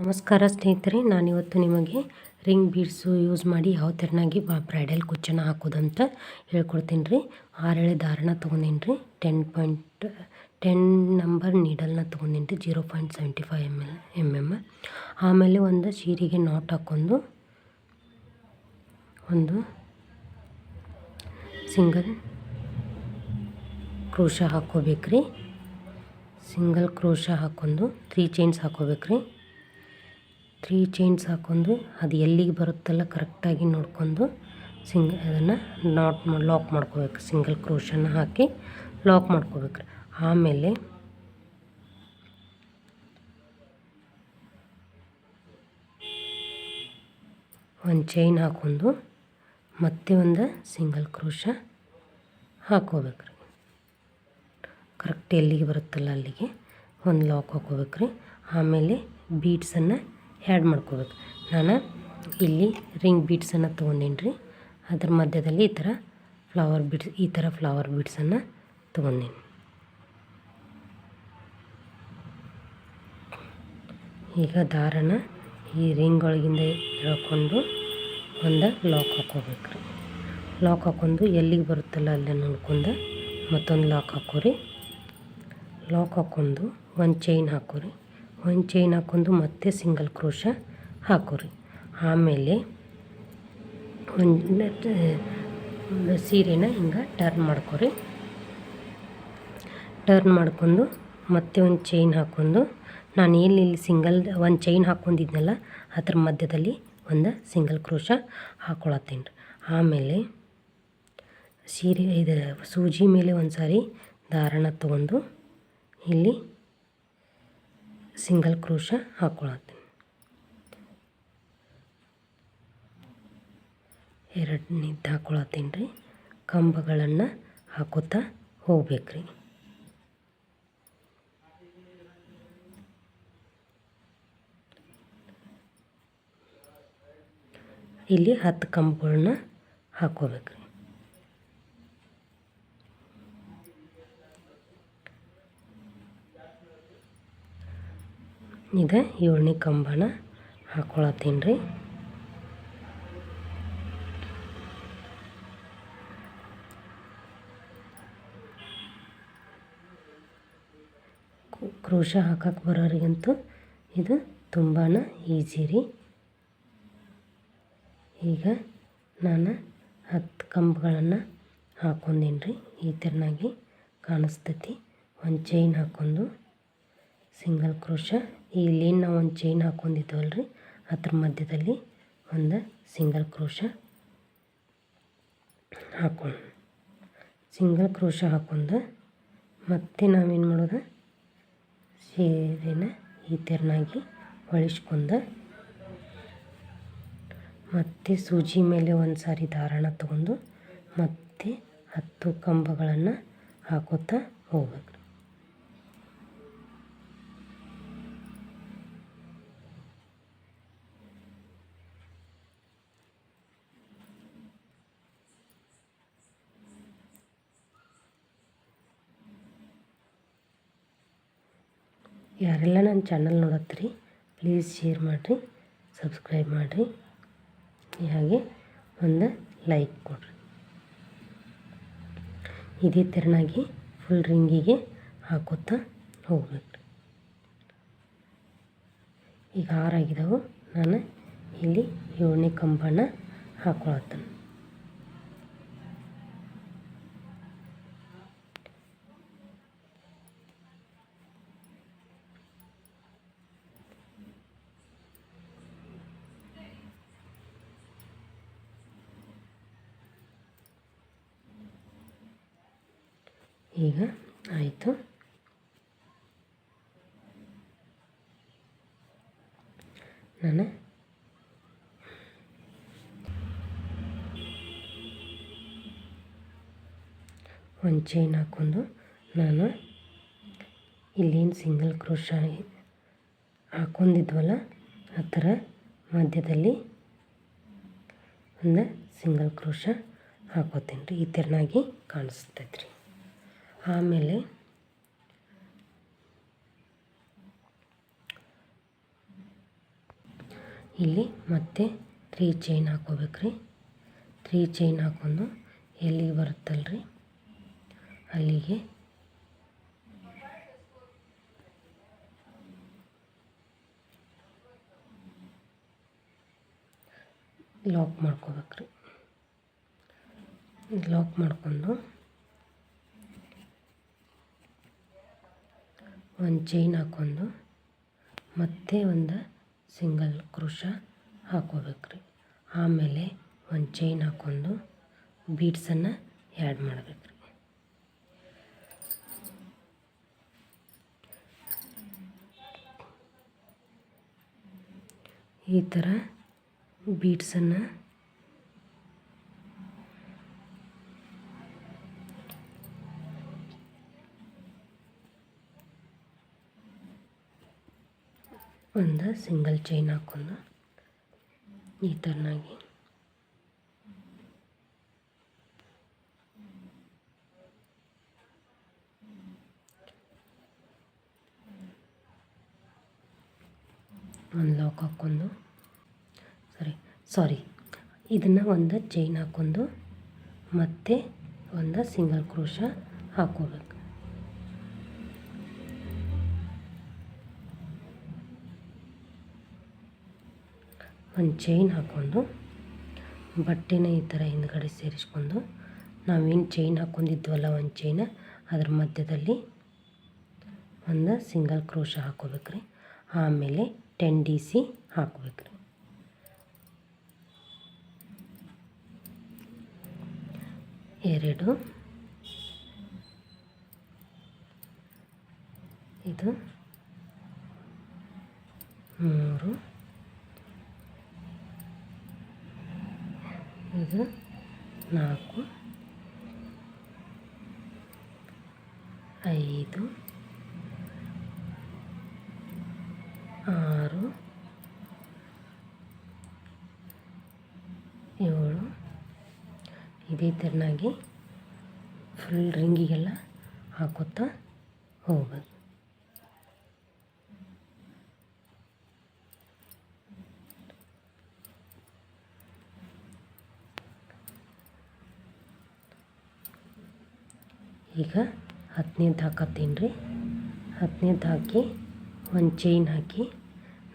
ನಮಸ್ಕಾರ ಸ್ನೇಹಿತರೆ, ನಾನಿವತ್ತು ನಿಮಗೆ ರಿಂಗ್ ಬೀಡ್ಸು ಯೂಸ್ ಮಾಡಿ ಯಾವ ಥರನಾಗಿ ಬ್ರೈಡಲ್ ಕುಚ್ಚನ್ನು ಹಾಕೋದಂತ ಹೇಳ್ಕೊಡ್ತೀನಿ ರೀ. 6 ಎಳೆ ದಾರನ ತೊಗೊಂಡಿನಿ ರೀ. 10 ನಂಬರ್ ನೀಡಲ್ನ ತೊಗೊಂಡಿನಿ ರೀ. 0.75 mm. ಆಮೇಲೆ ಒಂದು ಸೀರೆಗೆ ನಾಟ್ ಹಾಕ್ಕೊಂಡು ಒಂದು ಸಿಂಗಲ್ ಕ್ರೋಶ ಹಾಕ್ಕೋಬೇಕು ರೀ. ಸಿಂಗಲ್ ಕ್ರೋಶ ಹಾಕ್ಕೊಂಡು 3 ಚೈನ್ಸ್ ಹಾಕ್ಕೋಬೇಕು ರೀ. 3 ಚೈನ್ಸ್ ಹಾಕ್ಕೊಂಡು ಅದು ಎಲ್ಲಿಗೆ ಬರುತ್ತಲ್ಲ ಕರೆಕ್ಟಾಗಿ ನೋಡ್ಕೊಂಡು ಅದನ್ನು ಲಾಕ್ ಮಾಡ್ಕೋಬೇಕು. ಸಿಂಗಲ್ ಕ್ರೋಶನ ಹಾಕಿ ಲಾಕ್ ಮಾಡ್ಕೋಬೇಕು ರೀ. ಆಮೇಲೆ ಒಂದು ಚೈನ್ ಹಾಕ್ಕೊಂಡು ಮತ್ತೆ ಒಂದು ಸಿಂಗಲ್ ಕ್ರೋಶ ಹಾಕ್ಕೋಬೇಕು ರೀ. ಕರೆಕ್ಟ್ ಎಲ್ಲಿಗೆ ಬರುತ್ತಲ್ಲ ಅಲ್ಲಿಗೆ ಒಂದು ಲಾಕ್ ಹಾಕ್ಕೋಬೇಕು ರೀ. ಆಮೇಲೆ ಬೀಡ್ಸನ್ನು ಆ್ಯಡ್ ಮಾಡ್ಕೋಬೇಕು. ನಾನು ಇಲ್ಲಿ ರಿಂಗ್ ಬೀಡ್ಸನ್ನು ತೊಗೊಂಡೀನಿ ರೀ. ಅದ್ರ ಮಧ್ಯದಲ್ಲಿ ಈ ಥರ ಫ್ಲವರ್ ಬೀಡ್ಸನ್ನು ತೊಗೊಂಡೀನಿ. ಈಗ ದಾರನ ಈ ರಿಂಗ್ ಒಳಗಿಂದ ಎಳ್ಕೊಂಡು ಒಂದು ಲಾಕ್ ಹಾಕ್ಕೋಬೇಕು ರೀ. ಲಾಕ್ ಹಾಕ್ಕೊಂಡು ಎಲ್ಲಿಗೆ ಬರುತ್ತಲ್ಲ ಅಲ್ಲೇ ನೋಡ್ಕೊಂಡು ಮತ್ತೊಂದು ಲಾಕ್ ಹಾಕೋರಿ. ಲಾಕ್ ಹಾಕ್ಕೊಂಡು ಒಂದು ಚೈನ್ ಹಾಕೋರಿ. ಒಂದು ಚೈನ್ ಹಾಕ್ಕೊಂಡು ಮತ್ತೆ ಸಿಂಗಲ್ ಕ್ರೋಶ ಹಾಕೋರಿ. ಆಮೇಲೆ ಒಂದು ಸೀರೆನ ಹಿಂಗೆ ಟರ್ನ್ ಮಾಡ್ಕೊರಿ. ಟರ್ನ್ ಮಾಡ್ಕೊಂಡು ಮತ್ತೆ ಒಂದು ಚೈನ್ ಹಾಕ್ಕೊಂಡು ನಾನು ಇಲ್ಲಿ ಒಂದು ಚೈನ್ ಹಾಕ್ಕೊಂಡಿದ್ನಲ್ಲ ಅದ್ರ ಮಧ್ಯದಲ್ಲಿ ಒಂದು ಸಿಂಗಲ್ ಕ್ರೋಶ ಹಾಕ್ಕೊಳತ್ತೀನಿ ರೀ. ಆಮೇಲೆ ಸೂಜಿ ಮೇಲೆ ಒಂದು ಸಾರಿ ದಾರನ ತೊಗೊಂಡು ಇಲ್ಲಿ ಸಿಂಗಲ್ ಕ್ರೋಶ ಹಾಕ್ಕೊಳತ್ತೀನಿ. ಎರಡನೇದು ಹಾಕ್ಕೊಳತ್ತೀನಿ ರೀ. ಕಂಬಗಳನ್ನು ಹಾಕೋತಾ ಹೋಗ್ಬೇಕು ರೀ. ಇಲ್ಲಿ 10 ಕಂಬಗಳನ್ನ ಹಾಕ್ಕೋಬೇಕು ರೀ. ಇದು 7ನೇ ಕಂಬನ ಹಾಕ್ಕೊಳತ್ತೀನಿ ರೀ. ಕ್ರೋಶ ಹಾಕಕ್ಕೆ ಬರೋರಿಗಂತೂ ಇದು ತುಂಬಾ ಈಸಿ ರೀ. ಈಗ ನಾನು 10 ಕಂಬಗಳನ್ನು ಹಾಕ್ಕೊಂಡೀನಿ ರೀ. ಈ ಥರನಾಗಿ ಕಾಣಿಸ್ತೈತಿ. ಒಂದು ಚೈನ್ ಹಾಕ್ಕೊಂಡು ಸಿಂಗಲ್ ಕ್ರೋಶ ಇಲ್ಲಿ ನಾವು ಒಂದು ಚೈನ್ ಹಾಕ್ಕೊಂಡಿದ್ದೀವಲ್ಲ ರೀ ಅದ್ರ ಮಧ್ಯದಲ್ಲಿ ಒಂದು ಸಿಂಗಲ್ ಕ್ರೋಶ ಹಾಕ್ಕೊಂಡು ಸಿಂಗಲ್ ಕ್ರೋಶ ಹಾಕ್ಕೊಂಡು ಮತ್ತೆ ನಾವೇನು ಮಾಡೋದು, ಸೀರೆನ ಈ ಥರನಾಗಿ ಹೊಳಿಸ್ಕೊಂಡು ಮತ್ತೆ ಸೂಜಿ ಮೇಲೆ ಒಂದು ಸಾರಿ ದಾರನ ತೊಗೊಂಡು ಮತ್ತೆ 10 ಕಂಬಗಳನ್ನು ಹಾಕೋತಾ ಹೋಗ್ಬೇಕು. ಯಾರೆಲ್ಲ ನನ್ನ ಚಾನಲ್ ನೋಡತ್ತೀರಿ ಪ್ಲೀಸ್ ಶೇರ್ ಮಾಡಿರಿ, ಸಬ್ಸ್ಕ್ರೈಬ್ ಮಾಡಿರಿ, ಹಾಗೆ ಒಂದು ಲೈಕ್ ಕೊಡಿರಿ. ಇದೇ ಥರನಾಗಿ ಫುಲ್ ರಿಂಗಿಗೆ ಹಾಕೋತಾ ಹೋಗ್ಬೇಕು. ಈಗ 6 ಆಗಿದಾವೆ. ನಾನು ಇಲ್ಲಿ 7ನೇ ಕಂಬನ ಹಾಕ್ಕೊಳತ್ತೇನೆ. ಈಗ ಆಯಿತು. ನಾನು ಒಂದು ಚೈನ್ ಹಾಕ್ಕೊಂಡು ನಾನು ಇಲ್ಲೇನು ಸಿಂಗಲ್ ಕ್ರೋಶ ಹಾಕ್ಕೊಂಡಿದ್ವಲ್ಲ ಆ ಥರ ಮಧ್ಯದಲ್ಲಿ ಒಂದು ಸಿಂಗಲ್ ಕ್ರೋಶ ಹಾಕೋತೀನಿ ರೀ. ಈ ಥರನಾಗಿ ಕಾಣಿಸ್ತೈತೆ ರೀ. ಆಮೇಲೆ ಇಲ್ಲಿ ಮತ್ತೆ 3 ಚೈನ್ ಹಾಕೋಬೇಕ್ರಿ. 3 ಚೈನ್ ಹಾಕೊಂಡು ಎಲ್ಲಿಗೆ ಬರುತ್ತಲ್ರಿ ಅಲ್ಲಿಗೆ ಲಾಕ್ ಮಾಡ್ಕೋಬೇಕ್ರಿ. ಲಾಕ್ ಮಾಡ್ಕೊಂಡು ಒಂದು ಚೈನ್ ಹಾಕ್ಕೊಂಡು ಮತ್ತೆ ಒಂದು ಸಿಂಗಲ್ ಕ್ರೋಶ ಹಾಕೋಬೇಕ್ರಿ. ಆಮೇಲೆ ಒಂದು ಚೈನ್ ಹಾಕ್ಕೊಂಡು ಬೀಡ್ಸನ್ನು ಆ್ಯಡ್ ಮಾಡಬೇಕ್ರಿ. ಈ ಥರ ಬೀಡ್ಸನ್ನು ಒಂದು ಸಿಂಗಲ್ ಚೈನ್ ಹಾಕ್ಕೊಂಡು ಈ ಥರನಾಗಿ ಒಂದು ಲಾಕ್ ಹಾಕ್ಕೊಂಡು ಇದನ್ನು ಒಂದು ಚೈನ್ ಹಾಕ್ಕೊಂಡು ಮತ್ತೆ ಒಂದು ಸಿಂಗಲ್ ಕ್ರೋಶ ಹಾಕ್ಕೋಬೇಕು. ಒಂದು ಚೈನ್ ಹಾಕ್ಕೊಂಡು ಬಟ್ಟೆನ ಈ ಥರ ಹಿಂದ್ಗಡೆ ಸೇರಿಸ್ಕೊಂಡು ನಾವೇನು ಚೈನ್ ಹಾಕ್ಕೊಂಡಿದ್ವಲ್ಲ ಒಂದು ಚೈನ ಅದ್ರ ಮಧ್ಯದಲ್ಲಿ ಒಂದು ಸಿಂಗಲ್ ಕ್ರೋಶ ಹಾಕ್ಕೋಬೇಕ್ರಿ. ಆಮೇಲೆ 10 DC ಹಾಕ್ಬೇಕ್ರಿ. ಎರಡು ಇದು 3 ಇದು 4 5 6 7 ಇದೇ ಥರನಾಗಿ ಫುಲ್ ರಿಂಗಿಗೆಲ್ಲ ಹಾಕೋತಾ ಹೋಗ್ಬೇಕು. ಈಗ 10ನೇದು ಹಾಕತ್ತೀನಿ ರೀ. 10ನೇದು ಹಾಕಿ ಒಂದು ಚೈನ್ ಹಾಕಿ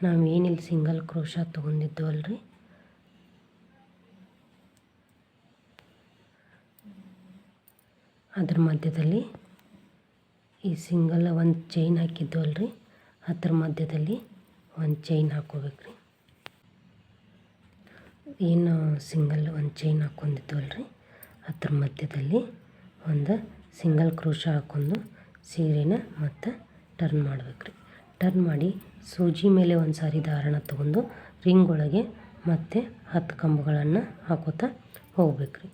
ನಾವು ಏನಿಲ್ಲ ಸಿಂಗಲ್ ಕ್ರೋಶ ತೊಗೊಂಡಿದ್ವಲ್ರಿ ಅದ್ರ ಮಧ್ಯದಲ್ಲಿ ಈ ಸಿಂಗಲ್ ಒಂದು ಚೈನ್ ಹಾಕಿದ್ವಲ್ರಿ ಅದ್ರ ಮಧ್ಯದಲ್ಲಿ ಒಂದು ಚೈನ್ ಹಾಕ್ಕೋಬೇಕ್ರಿ. ಏನು ಸಿಂಗಲ್ ಒಂದು ಚೈನ್ ಹಾಕ್ಕೊಂಡಿದ್ವಲ್ರಿ ಅದ್ರ ಮಧ್ಯದಲ್ಲಿ ಒಂದು ಸಿಂಗಲ್ ಕ್ರೋಶ ಹಾಕ್ಕೊಂಡು ಸೀರೆನ ಮತ್ತು ಟರ್ನ್ ಮಾಡಬೇಕ್ರಿ. ಟರ್ನ್ ಮಾಡಿ ಸೂಜಿ ಮೇಲೆ ಒಂದು ಸಾರಿ ದಾರಣ ತೊಗೊಂಡು ರಿಂಗ್ ಒಳಗೆ ಮತ್ತೆ 10 ಕಂಬಗಳನ್ನು ಹಾಕೋತಾ ಹೋಗ್ಬೇಕ್ರಿ.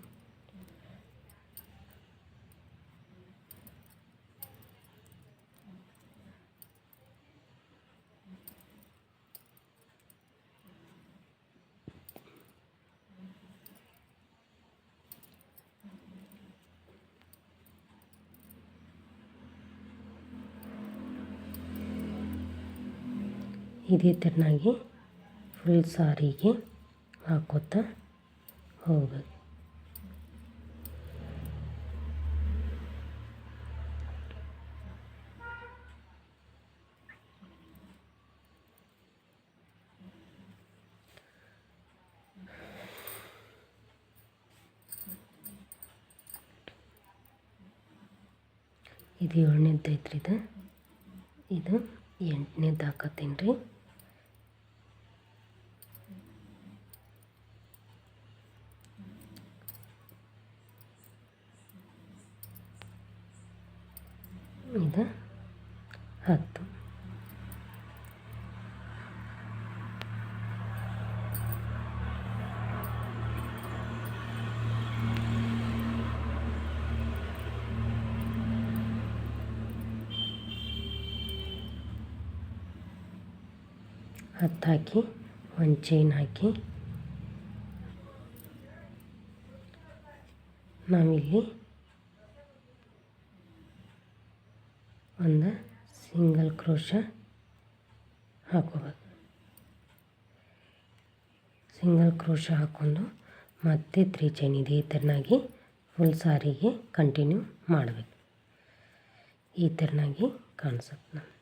ಇದೇ ಥರನಾಗಿ ಫುಲ್ ಸಾರಿಗೆ ಹಾಕೋತಾ ಹೋಗ್ಬೇಕು. ಇದು 7ನೇದು ಐತ್ರಿ. ಇದು 8ನೇದು ಹಾಕತ್ತೀನಿ ರೀ. ಇದು 10. ಹಾಕಿ ಒಂದು ಚೈನ್ ಹಾಕಿ ನಾವಿಲ್ಲಿ ಒಂದು ಸಿಂಗಲ್ ಕ್ರೋಶ ಹಾಕೋಬೇಕು. ಸಿಂಗಲ್ ಕ್ರೋಶ ಹಾಕ್ಕೊಂಡು ಮತ್ತೆ 3 ಚೈನ್ ಇದೇ ಥರನಾಗಿ ಫುಲ್ ಸಾರಿಗೆ ಕಂಟಿನ್ಯೂ ಮಾಡಬೇಕು. ಈ ಥರನಾಗಿ ಕಾಣಿಸುತ್ತೆ ನಾನು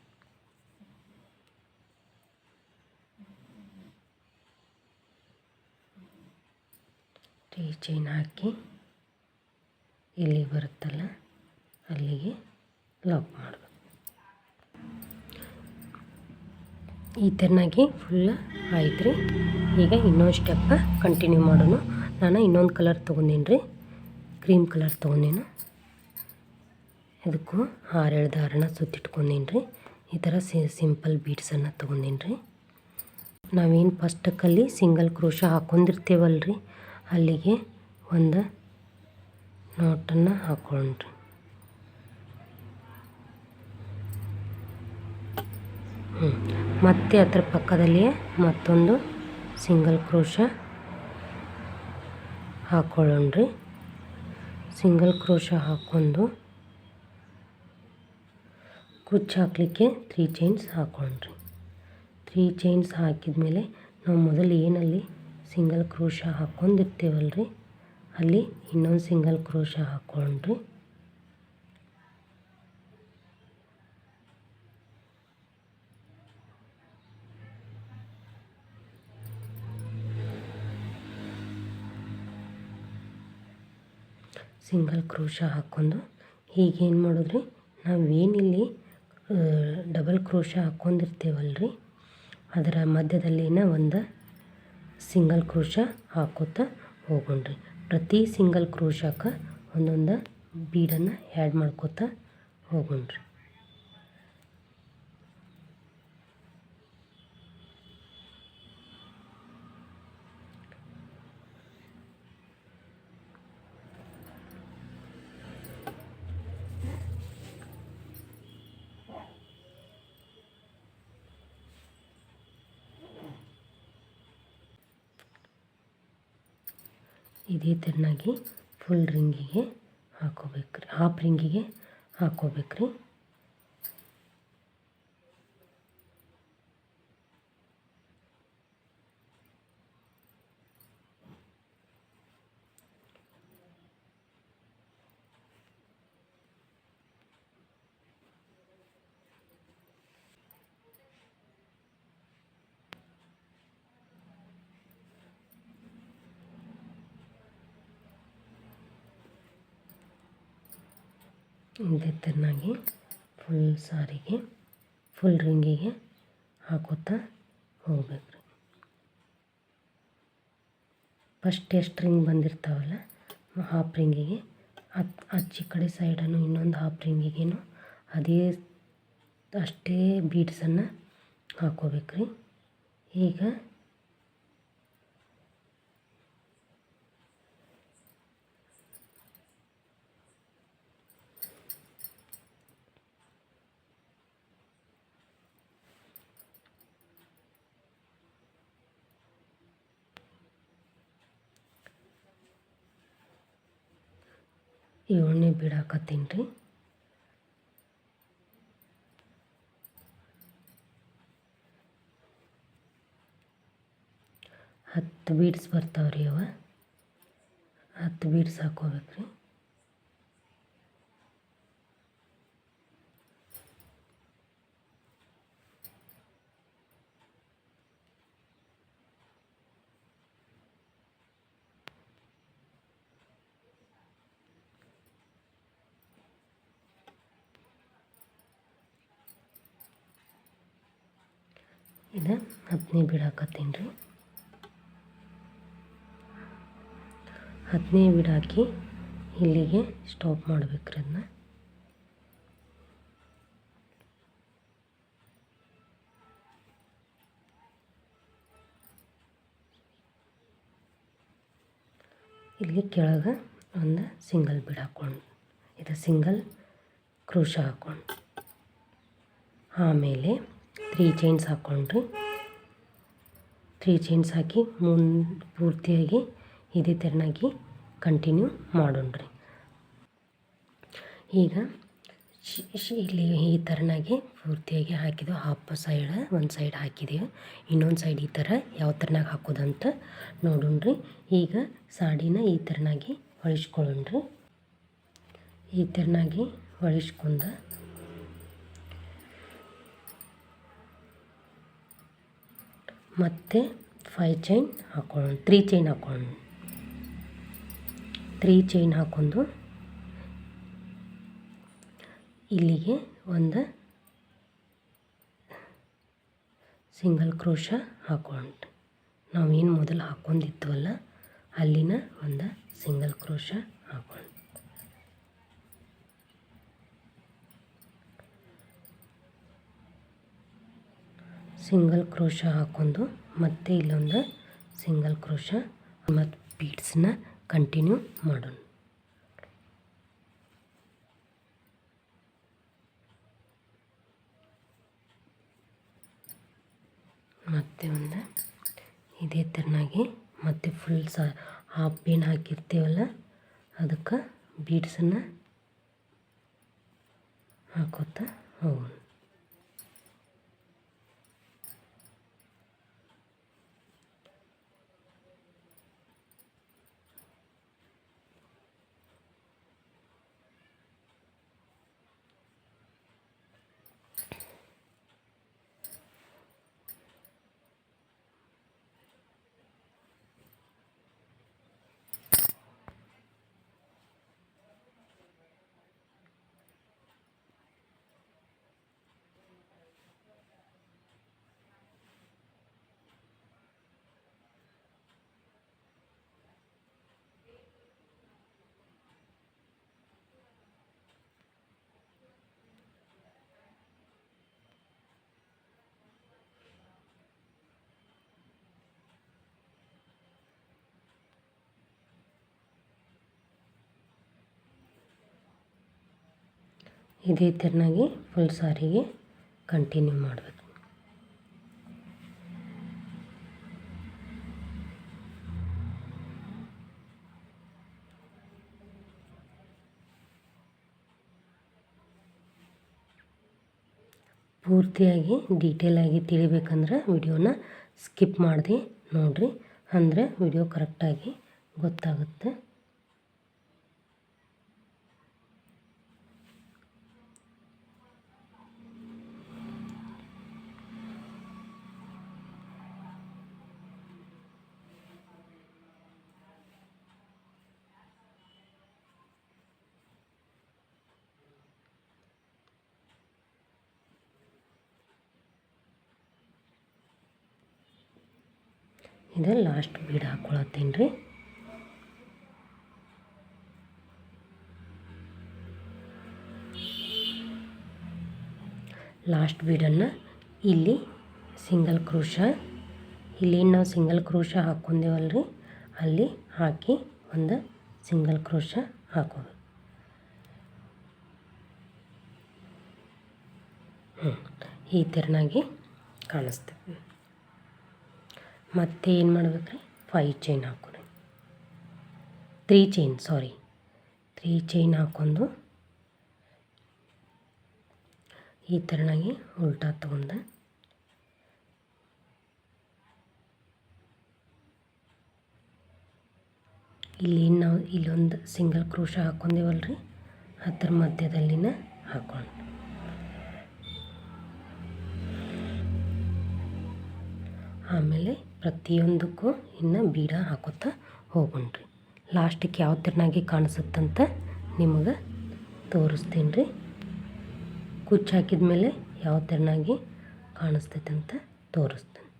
3 ಚೈನ್ ಹಾಕಿ ಎಲ್ಲಿಗೆ ಬರುತ್ತಲ್ಲ ಅಲ್ಲಿಗೆ ಲಾಕ್ ಮಾಡಬೇಕು. ಈ ಥರನಾಗಿ ಫುಲ್ ಆಯ್ತು ರೀ. ಈಗ ಇನ್ನೊಂದು ಸ್ಟೆಪ್ಪ ಕಂಟಿನ್ಯೂ ಮಾಡೋಣ. ನಾನು ಇನ್ನೊಂದು ಕಲರ್ ತೊಗೊಂಡೀನಿ ರೀ, ಕ್ರೀಮ್ ಕಲರ್ ತೊಗೊಂಡೇನು. ಇದಕ್ಕೂ 6-7 ದಾರನ ಸುತ್ತಿಟ್ಕೊಂಡೀನಿ ರೀ. ಈ ಥರ ಸಿಂಪಲ್ ಬೀಡ್ಸನ್ನು ತೊಗೊಂಡೀನಿ ರೀ. ನಾವೇನು ಫಸ್ಟಕ್ಕಲ್ಲಿ ಸಿಂಗಲ್ ಕ್ರೋಶ ಹಾಕ್ಕೊಂಡಿರ್ತೇವಲ್ಲ ರೀ, ಅಲ್ಲಿಗೆ ಒಂದು ನಾಟನ್ನು ಹಾಕ್ಕೊಂಡ್ರಿ. ಮತ್ತು ಅದರ ಪಕ್ಕದಲ್ಲಿಯೇ ಮತ್ತೊಂದು ಸಿಂಗಲ್ ಕ್ರೋಶ ಹಾಕ್ಕೊಳ್ಳೋಣ್ರಿ. ಸಿಂಗಲ್ ಕ್ರೋಶ ಹಾಕ್ಕೊಂಡು ಕುಚ್ಚು ಹಾಕಲಿಕ್ಕೆ 3 ಚೈನ್ಸ್ ಹಾಕ್ಕೊಂಡ್ರಿ. 3 ಚೈನ್ಸ್ ಹಾಕಿದ ಮೇಲೆ ನಾವು ಮೊದಲು ಏನಲ್ಲಿ ಸಿಂಗಲ್ ಕ್ರೋಶ ಹಾಕ್ಕೊಂಡಿರ್ತೇವಲ್ಲ ರೀ, ಅಲ್ಲಿ ಇನ್ನೊಂದು ಸಿಂಗಲ್ ಕ್ರೋಶ ಹಾಕ್ಕೊಂಡ್ರಿ. ಸಿಂಗಲ್ ಕ್ರೋಶ ಹಾಕ್ಕೊಂಡು ಹೀಗೇನು ಮಾಡೋದ್ರಿ, ನಾವೇನಿಲ್ಲಿ ಡಬಲ್ ಕ್ರೋಶ ಹಾಕ್ಕೊಂಡಿರ್ತೇವಲ್ಲ ರೀ, ಅದರ ಮಧ್ಯದಲ್ಲಿನ ಒಂದು ಸಿಂಗಲ್ ಕ್ರೋಶ ಹಾಕೋತಾ ಹೋಗೋಣ್ರಿ. ಪ್ರತಿ ಸಿಂಗಲ್ ಕ್ರೋಶಕ್ಕೆ ಒಂದೊಂದು ಬೀಡನ್ನು ಆ್ಯಡ್ ಮಾಡ್ಕೋತಾ ಹೋಗೋಣ್ರಿ. ಇದೇ ಥರನಾಗಿ ಫುಲ್ ರಿಂಗಿಗೆ ಹಾಕೋಬೇಕ್ರಿ, ಹಾಫ್ ರಿಂಗಿಗೆ ಹಾಕೋಬೇಕ್ರಿ. ಇದೇ ಥರನಾಗಿ ಫುಲ್ ಸಾರಿಗೆ ಫುಲ್ ರಿಂಗಿಗೆ ಹಾಕೋತಾ ಹೋಗ್ಬೇಕು ರೀ. ಫಸ್ಟ್ ಎಷ್ಟು ರಿಂಗ್ ಬಂದಿರ್ತಾವಲ್ಲ ಹಾಫ್ ರಿಂಗಿಗೆ ಆಚೆ ಕಡೆ ಸೈಡನ್ನು ಇನ್ನೊಂದು ಹಾಫ್ ರಿಂಗಿಗೇನು ಅಷ್ಟೇ ಬೀಡ್ಸನ್ನು ಹಾಕೋಬೇಕು ರೀ. ಈಗ ಏಳನೇ ಬೀಡ್ ಹಾಕತ್ತೀನಿ ರೀ. ಹತ್ತು ಬೀಡ್ಸ್ ಬರ್ತಾವ್ರಿ ಅವ 10 ಬೀಡ್ಸ್ ಹಾಕೋಬೇಕ್ರಿ. ಇದು 10ನೇ ಬೀಡ್ ಹಾಕತ್ತೀನಿ ರೀ. 10ನೇ ಬೀಡ್ ಹಾಕಿ ಇಲ್ಲಿಗೆ ಸ್ಟಾಪ್ ಮಾಡ್ಬೇಕ್ರಿ. ಅದನ್ನ ಇಲ್ಲಿ ಕೆಳಗೆ ಒಂದು ಸಿಂಗಲ್ ಬೀಡ್ ಹಾಕ್ಕೊಂಡು ಇದು ಸಿಂಗಲ್ ಕ್ರೋಶ ಹಾಕ್ಕೊಂಡು ಆಮೇಲೆ 3 ಚೈನ್ಸ್ ಹಾಕ್ಕೊಂಡ್ರಿ. 3 ಚೈನ್ಸ್ ಹಾಕಿ ಪೂರ್ತಿಯಾಗಿ ಇದೇ ಥರನಾಗಿ ಕಂಟಿನ್ಯೂ ಮಾಡೋಣ್ರಿ. ಈಗ ಇಲ್ಲಿ ಈ ಥರನಾಗಿ ಪೂರ್ತಿಯಾಗಿ ಹಾಕಿದೆವು. ಹಾಫ್ ಸೈಡ್ ಒಂದು ಸೈಡ್ ಹಾಕಿದೆವು, ಇನ್ನೊಂದು ಸೈಡ್ ಈ ಥರ ಯಾವ ಥರನಾಗಿ ಹಾಕೋದಂತ ನೋಡೋಣ್ರಿ. ಈಗ ಸಾಡಿನ ಈ ಥರನಾಗಿ ಹೊಳಿಸ್ಕೊಳ್ಳೋಣ್ರಿ. ಈ ಥರನಾಗಿ ಹೊಳಿಸ್ಕೊಂಡು ಮತ್ತು 5 ಚೈನ್ ಹಾಕೊಳ್ಳೋಣ, 3 ಚೈನ್ ಹಾಕೊಳ್ಳೋಣ. 3 ಚೈನ್ ಹಾಕೊಂಡು ಇಲ್ಲಿಗೆ ಒಂದು ಸಿಂಗಲ್ ಕ್ರೋಶ ಹಾಕೊಳ್ಳೋಣ. ನಾವೇನು ಮೊದಲು ಹಾಕ್ಕೊಂಡಿದ್ವಲ್ಲ ಅಲ್ಲಿನ ಒಂದು ಸಿಂಗಲ್ ಕ್ರೋಶ ಹಾಕೊಳ್ಳೋಣ. ಸಿಂಗಲ್ ಕ್ರೋಶ ಹಾಕ್ಕೊಂಡು ಮತ್ತೆ ಇಲ್ಲೊಂದು ಸಿಂಗಲ್ ಕ್ರೋಶ ಮತ್ತು ಬೀಡ್ಸನ್ನ ಕಂಟಿನ್ಯೂ ಮಾಡೋಣ. ಮತ್ತೆ ಒಂದು ಇದೇ ಥರನಾಗಿ ಮತ್ತೆ ಫುಲ್ ಹಾಫ್ ಪೇನ್ ಹಾಕಿರ್ತೀವಲ್ಲ ಅದಕ್ಕೆ ಬೀಡ್ಸನ್ನು ಹಾಕೋತಾ ಹೋಗೋಣ. ಇದೇ ಥರನಾಗಿ ಫುಲ್ ಸಾರಿಗೆ ಕಂಟಿನ್ಯೂ ಮಾಡಬೇಕು. ಪೂರ್ತಿಯಾಗಿ ಡೀಟೇಲಾಗಿ ತಿಳಿಬೇಕಂದ್ರೆ ವಿಡಿಯೋನ ಸ್ಕಿಪ್ ಮಾಡದೆ ನೋಡಿರಿ, ಅಂದರೆ ವಿಡಿಯೋ ಕರೆಕ್ಟಾಗಿ ಗೊತ್ತಾಗುತ್ತೆ. ಇದು ಲಾಸ್ಟ್ ಬೀಡ್ ಹಾಕ್ಕೊಳತ್ತೀನಿ ರೀ. ಲಾಸ್ಟ್ ಬೀಡನ್ನು ಇಲ್ಲಿ ಸಿಂಗಲ್ ಕ್ರೋಶ, ಇಲ್ಲಿ ನಾವು ಸಿಂಗಲ್ ಕ್ರೋಶ ಹಾಕ್ಕೊಂಡೇವಲ್ರಿ ಅಲ್ಲಿ ಹಾಕಿ ಒಂದು ಸಿಂಗಲ್ ಕ್ರೋಶ ಹಾಕೋದು. ಈ ಥರನಾಗಿ ಕಾಣಿಸ್ತೇವೆ. ಮತ್ತೆ ಏನು ಮಾಡ್ಬೇಕ್ರಿ, 5 ಚೈನ್ ಹಾಕೋರಿ, 3 ಚೈನ್ ಹಾಕ್ಕೊಂಡು ಈ ಥರನಾಗಿ ಉಲ್ಟಾ ತಗೊಂಡು ಇಲ್ಲಿ ನಾವು ಇಲ್ಲೊಂದು ಸಿಂಗಲ್ ಕ್ರೋಶ ಹಾಕ್ಕೊಂಡೇವಲ್ರಿ ಅದರ ಮಧ್ಯದಲ್ಲಿನ ಹಾಕೊಂಡು ಆಮೇಲೆ ಪ್ರತಿಯೊಂದಕ್ಕೂ ಇನ್ನು ಬೀಡ ಹಾಕೋತಾ ಹೋಗೋಣ್ರಿ. ಲಾಸ್ಟಿಗೆ ಯಾವ ಥರನಾಗಿ ಕಾಣಿಸುತ್ತಂತ ನಿಮಗೆ ತೋರಿಸ್ತೀನಿ ರೀ. ಕುಚ್ಚು ಹಾಕಿದ ಮೇಲೆ ಯಾವ ಥರನಾಗಿ ಕಾಣಿಸ್ತೈತೆ ಅಂತ ತೋರಿಸ್ತೀನಿ.